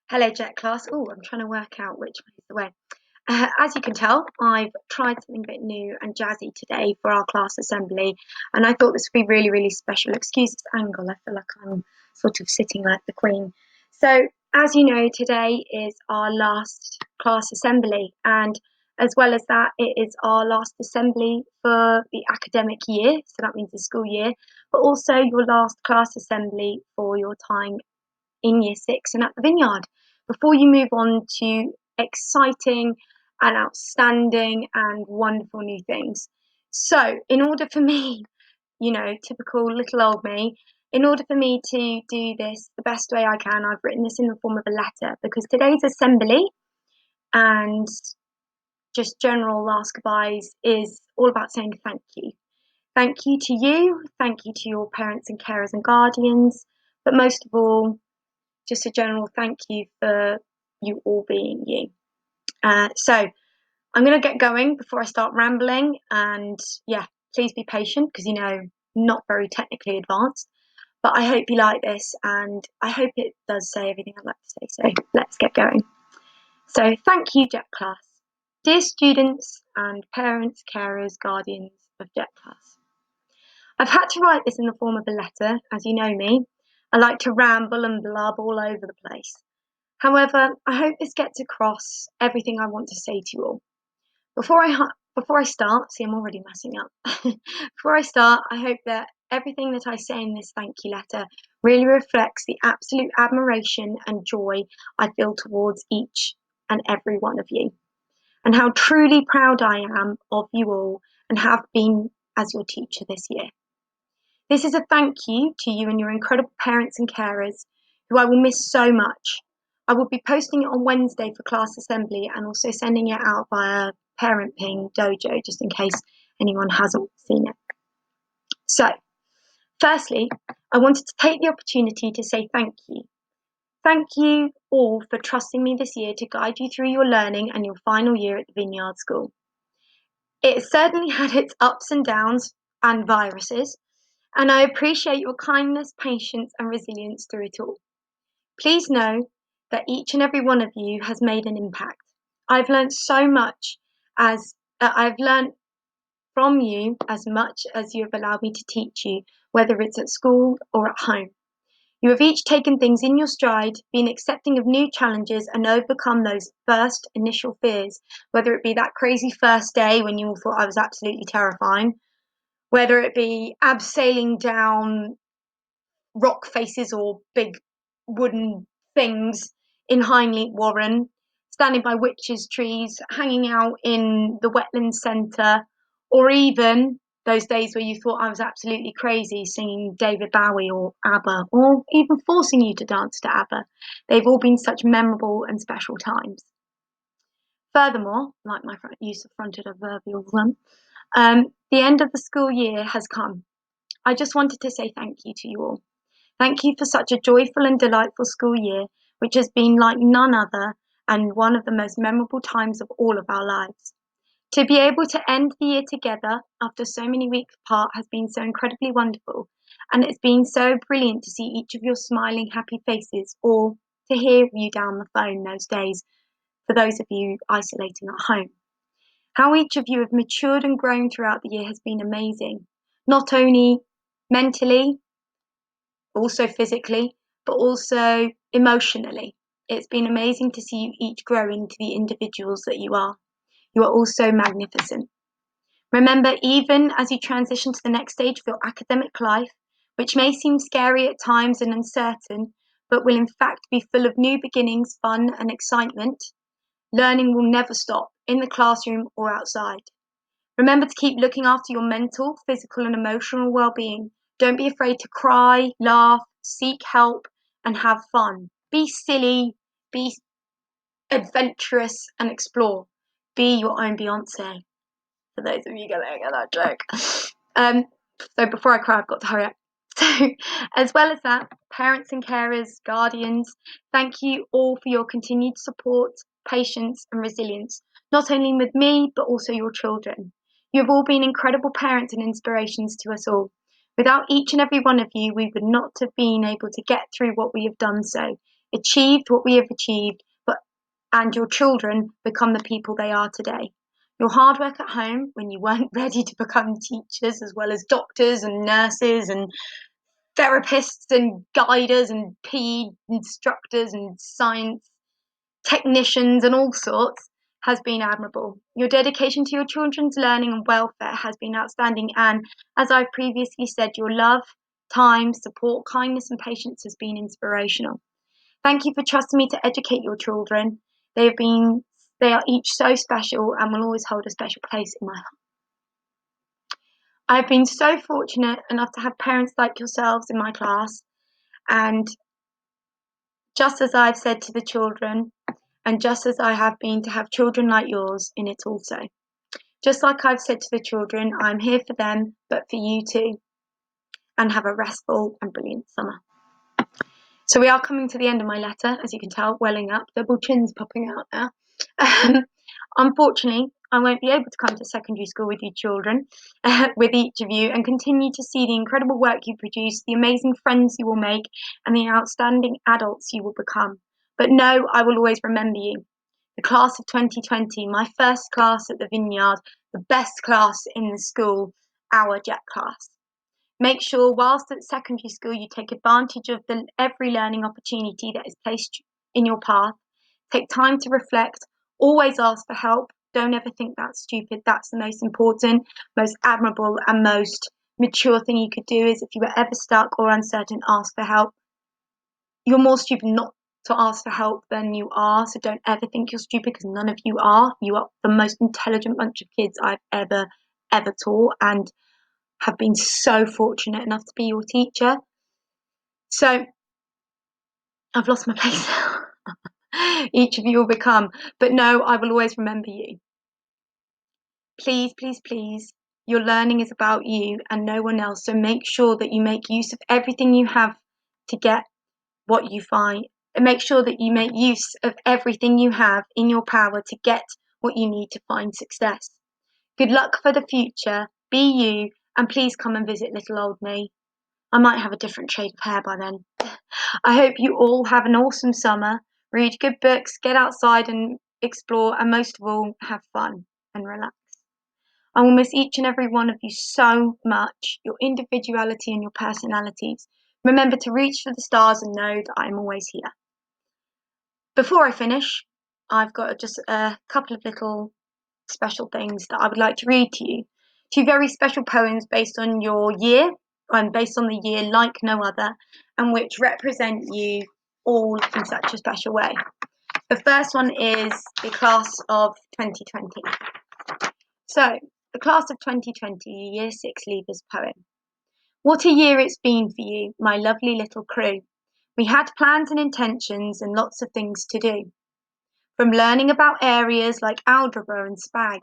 Hello, Jet class. Oh, I'm trying to work out which way is the way. As you can tell, I've tried something a bit new and jazzy today for our class assembly, and I thought this would be really, really special. Excuse this angle, I feel like I'm sort of sitting like the Queen. So, as you know, today is our last class assembly, and as well as that, it is our last assembly for the academic year, so that means the school year, but also your last class assembly for your time in year six and at the Vineyard before you move on to exciting and outstanding and wonderful new things. So, in order for me, typical little old me, in order for me to do this the best way I can, I've written this in the form of a letter because today's assembly and just general last goodbyes is all about saying thank you. Thank you to you, thank you to your parents and carers and guardians, but most of all, just a general thank you for you all being you. So I'm going to get going before I start rambling. And yeah, please be patient because, not very technically advanced. But I hope you like this and I hope it does say everything I'd like to say. So let's get going. So thank you, Jet Class. Dear students and parents, carers, guardians of Jet Class. I've had to write this in the form of a letter, as you know me. I like to ramble and blub all over the place. However, I hope this gets across everything I want to say to you all. Before I start, see I'm already messing up. Before I start, I hope that everything that I say in this thank you letter really reflects the absolute admiration and joy I feel towards each and every one of you, and how truly proud I am of you all and have been as your teacher this year. This is a thank you to you and your incredible parents and carers, who I will miss so much. I will be posting it on Wednesday for class assembly and also sending it out via Parent Ping Dojo, just in case anyone hasn't seen it. So, firstly, I wanted to take the opportunity to say thank you. Thank you all for trusting me this year to guide you through your learning and your final year at the Vineyard School. It certainly had its ups and downs and viruses, and I appreciate your kindness, patience, and resilience through it all. Please know that each and every one of you has made an impact. I've learned so much as I've learned from you as much as you have allowed me to teach you, whether it's at school or at home. You have each taken things in your stride, been accepting of new challenges, and overcome those first initial fears, whether it be that crazy first day when you all thought I was absolutely terrifying, whether it be abseiling down rock faces or big wooden things in Hindley Warren, standing by witches' trees, hanging out in the wetlands centre, or even those days where you thought I was absolutely crazy singing David Bowie or ABBA, or even forcing you to dance to ABBA. They've all been such memorable and special times. Furthermore, like my use of fronted adverbial one, the end of the school year has come. I just wanted to say thank you to you all. Thank you for such a joyful and delightful school year, which has been like none other and one of the most memorable times of all of our lives. To be able to end the year together after so many weeks apart has been so incredibly wonderful, and it's been so brilliant to see each of your smiling, happy faces, or to hear you down the phone those days for those of you isolating at home. How each of you have matured and grown throughout the year has been amazing, not only mentally, also physically, but also emotionally. It's been amazing to see you each grow into the individuals that you are. You are also magnificent. Remember, even as you transition to the next stage of your academic life, which may seem scary at times and uncertain, but will in fact be full of new beginnings, fun, and excitement, learning will never stop, in the classroom or outside. Remember to keep looking after your mental, physical, and emotional well-being. Don't be afraid to cry, laugh, seek help, and have fun. Be silly, be adventurous, and explore. Be your own Beyonce. For those of you going at that joke. So before I cry, I've got to hurry up. So, as well as that, parents and carers, guardians, thank you all for your continued support, patience, and resilience, not only with me, but also your children. You have all been incredible parents and inspirations to us all. Without each and every one of you, we would not have been able to get through what we have done so. achieved what we have achieved, and your children become the people they are today. Your hard work at home when you weren't ready to become teachers as well as doctors and nurses and therapists and guiders and PE instructors and science technicians and all sorts has been admirable. Your dedication to your children's learning and welfare has been outstanding, and as I've previously said, your love, time, support, kindness, and patience has been inspirational. Thank you for trusting me to educate your children. They are each so special and will always hold a special place in my heart. I've been so fortunate enough to have parents like yourselves in my class, and just as I've said to the children, and just as I have been to have children like yours in it also. Just like I've said to the children, I'm here for them, but for you too. And have a restful and brilliant summer. So we are coming to the end of my letter, as you can tell, welling up, double chins popping out now. Unfortunately, I won't be able to come to secondary school with you children, with each of you, and continue to see the incredible work you produce, the amazing friends you will make, and the outstanding adults you will become. But no, I will always remember you. The class of 2020, my first class at the Vineyard, the best class in the school, our JET class. Make sure whilst at secondary school you take advantage of every learning opportunity that is placed in your path. Take time to reflect, always ask for help. Don't ever think that's stupid. That's the most important, most admirable and most mature thing you could do is if you were ever stuck or uncertain, ask for help. You're more stupid not to ask for help than you are, so don't ever think you're stupid because none of you are. You are the most intelligent bunch of kids I've ever taught, and have been so fortunate enough to be your teacher. So I've lost my place now. Each of you will become, but no, I will always remember you. Please, please, please, your learning is about you and no one else, so make sure that you make use of everything you have to get what you find. Make sure that you make use of everything you have in your power to get what you need to find success. Good luck for the future, be you, and please come and visit little old me. I might have a different shade of hair by then. I hope you all have an awesome summer, read good books, get outside and explore, and most of all, have fun and relax. I will miss each and every one of you so much, your individuality and your personalities. Remember to reach for the stars and know that I'm always here. Before I finish, I've got just a couple of little special things that I would like to read to you. Two very special poems based on your year, and based on the year like no other, and which represent you all in such a special way. The first one is the class of 2020. So, the class of 2020, Year 6 Leavers poem. What a year it's been for you, my lovely little crew. We had plans and intentions and lots of things to do. From learning about areas like algebra and spag,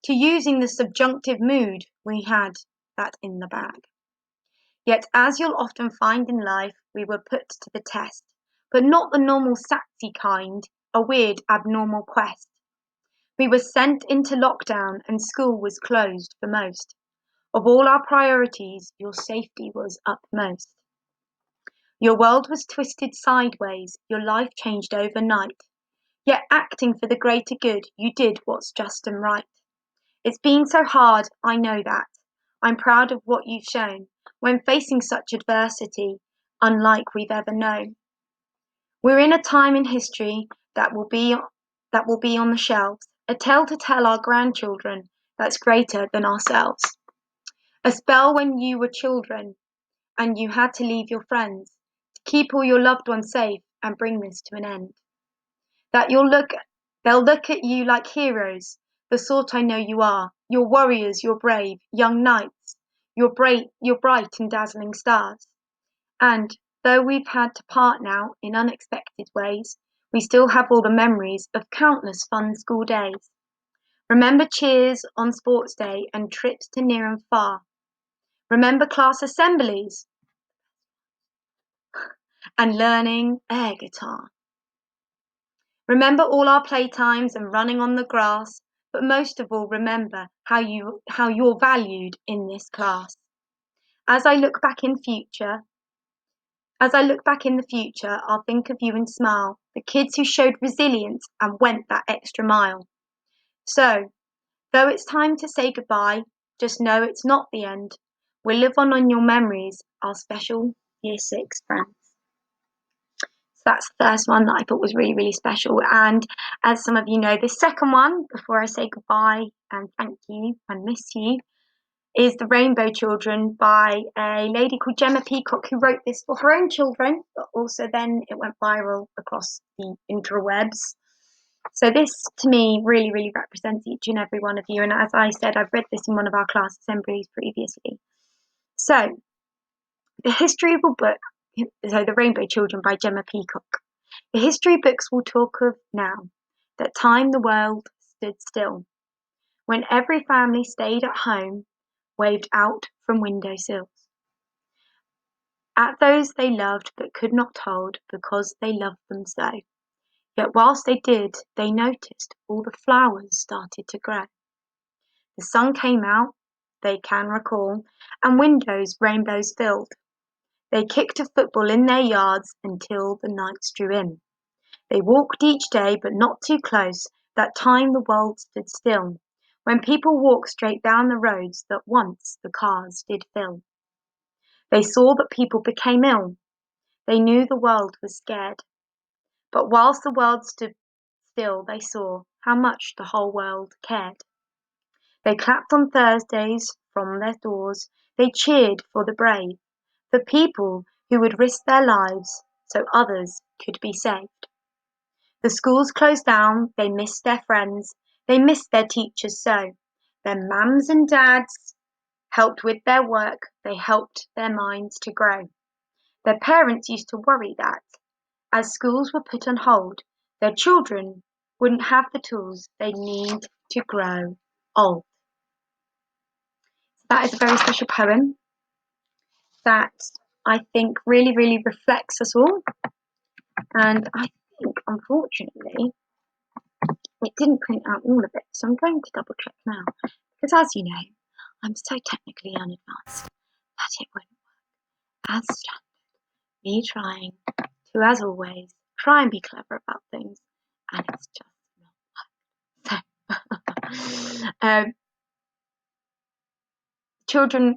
to using the subjunctive mood, we had that in the bag. Yet, as you'll often find in life, we were put to the test, but not the normal satsy kind, a weird, abnormal quest. We were sent into lockdown and school was closed for most. Of all our priorities, your safety was upmost. Your world was twisted sideways, your life changed overnight. Yet acting for the greater good, you did what's just and right. It's been so hard, I know that. I'm proud of what you've shown when facing such adversity, unlike we've ever known. We're in a time in history that will be on the shelves, a tale to tell our grandchildren that's greater than ourselves. A spell when you were children and you had to leave your friends to keep all your loved ones safe and bring this to an end. That they'll look at you like heroes, the sort I know you are. You're warriors, you're brave, young knights, you're bright and dazzling stars. And though we've had to part now in unexpected ways, we still have all the memories of countless fun school days. Remember cheers on sports day and trips to near and far. Remember class assemblies and learning air guitar. Remember all our playtimes and running on the grass, but most of all remember how you're valued in this class. As I look back in future, As I look back in the future, I'll think of you and smile, the kids who showed resilience and went that extra mile. So, though it's time to say goodbye, just know it's not the end. We'll live on in your memories, our special Year 6 friends. So that's the first one that I thought was really, really special. And as some of you know, the second one, before I say goodbye and thank you and miss you, is The Rainbow Children by a lady called Gemma Peacock, who wrote this for her own children, but also then it went viral across the interwebs. So this, to me, really, really represents each and every one of you. And as I said, I've read this in one of our class assemblies previously. So, the history of a book, so The Rainbow Children by Gemma Peacock. The history books will talk of now, that time the world stood still, when every family stayed at home, waved out from window sills. At those they loved but could not hold, because they loved them so. Yet whilst they did, they noticed all the flowers started to grow. The sun came out, they can recall, and windows rainbows filled. They kicked a football in their yards until the nights drew in. They walked each day, but not too close, that time the world stood still, when people walked straight down the roads that once the cars did fill. They saw that people became ill. They knew the world was scared. But whilst the world stood still, they saw how much the whole world cared. They clapped on Thursdays from their doors. They cheered for the brave, for people who would risk their lives so others could be saved. The schools closed down. They missed their friends. They missed their teachers so. Their mums and dads helped with their work. They helped their minds to grow. Their parents used to worry that, as schools were put on hold, their children wouldn't have the tools they need to grow old. That is a very special poem that I think really, really reflects us all. And I think, unfortunately, it didn't print out all of it. So I'm going to double check now. Because as you know, I'm so technically unadvanced that it wouldn't work as standard. Me trying to, as always, try and be clever about things. And it's just not work. Children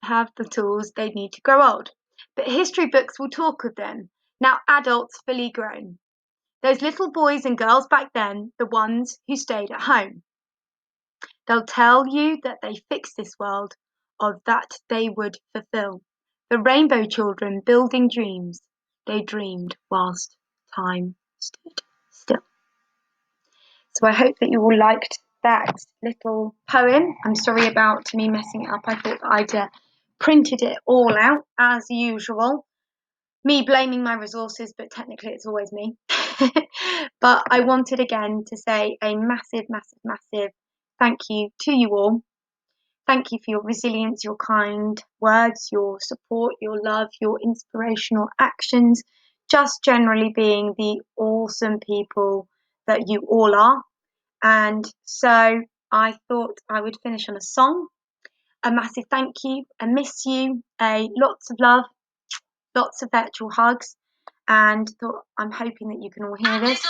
have the tools they need to grow old. But history books will talk of them, now adults fully grown. Those little boys and girls back then, the ones who stayed at home. They'll tell you that they fixed this world, or that they would fulfill. The rainbow children building dreams they dreamed whilst time stood still. So I hope that you all liked that little poem. I'm sorry about me messing it up. I thought I'd printed it all out as usual. Me blaming my resources, but technically it's always me. But I wanted again to say a massive, massive, massive thank you to you all. Thank you for your resilience, your kind words, your support, your love, your inspirational actions, just generally being the awesome people that you all are. And so I thought I would finish on a song. A massive thank you, a miss you, a lots of love, lots of virtual hugs, and thought I'm hoping that you can all hear this.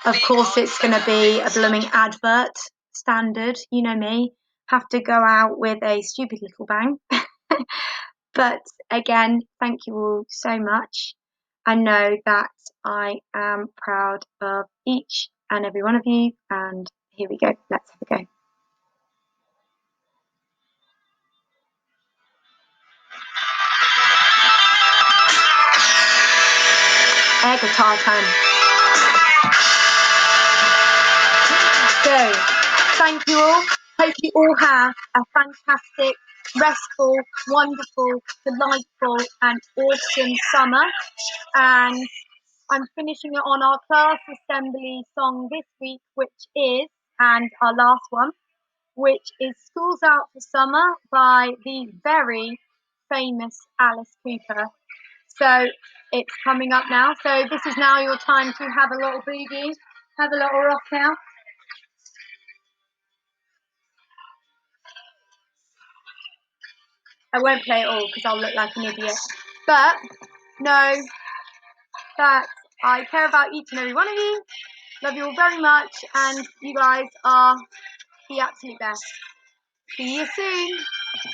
Of course, it's going to be a blooming advert, standard, you know me, have to go out with a stupid little bang. But again, thank you all so much. I know that I am proud of each and every one of you, and here we go, let's have a go. Air guitar time. So, thank you all. Hope you all have a fantastic, restful, wonderful, delightful, and awesome summer. And I'm finishing it on our class assembly song this week, which is, and our last one, which is School's Out for Summer by the very famous Alice Cooper. So it's coming up now. So this is now your time to have a little boogie, have a little rock now. I won't play it all because I'll look like an idiot. But know that I care about each and every one of you. Love you all very much, and you guys are the absolute best. See you soon.